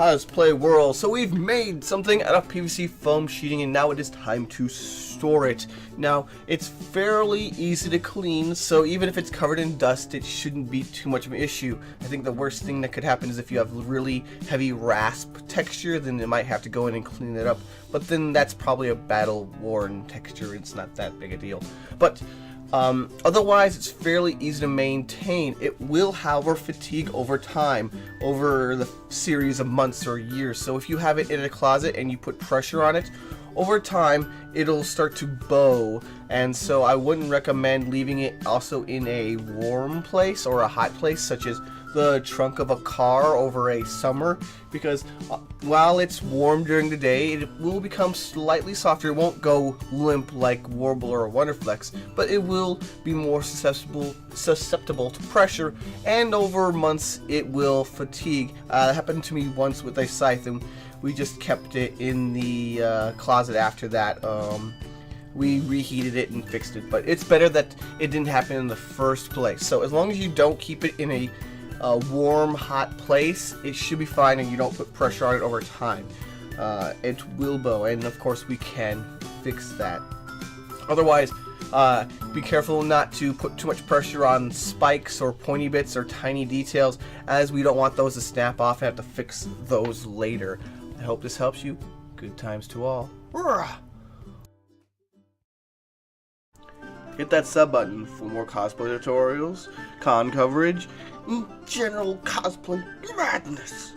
Cosplay world. So we've made something out of PVC foam sheeting, and now it is time to store it. Now, it's fairly easy to clean, so even if it's covered in dust, it shouldn't be too much of an issue. I think the worst thing that could happen is if you have really heavy rasp texture, then you might have to go in and clean it up. But then that's probably a battle-worn texture. It's not that big a deal. But otherwise, it's fairly easy to maintain. It will, however, fatigue over time, over the series of months or years. So if you have it in a closet and you put pressure on it, over time it'll start to bow, and so I wouldn't recommend leaving it also in a warm place or a hot place, such as the trunk of a car over a summer, because while it's warm during the day, it will become slightly softer. It won't go limp like Warbler or Wonderflex, but it will be more susceptible to pressure, and over months it will fatigue. That happened to me once with a scythe, and we just kept it in the closet after that. We reheated it and fixed it, but it's better that it didn't happen in the first place. So as long as you don't keep it in a warm, hot place, it should be fine, and you don't put pressure on it over time. It will bow, and of course we can fix that. Otherwise, be careful not to put too much pressure on spikes or pointy bits or tiny details, as we don't want those to snap off and have to fix those later. I hope this helps you. Good times to all. Hit that sub button for more cosplay tutorials, con coverage, and general cosplay madness.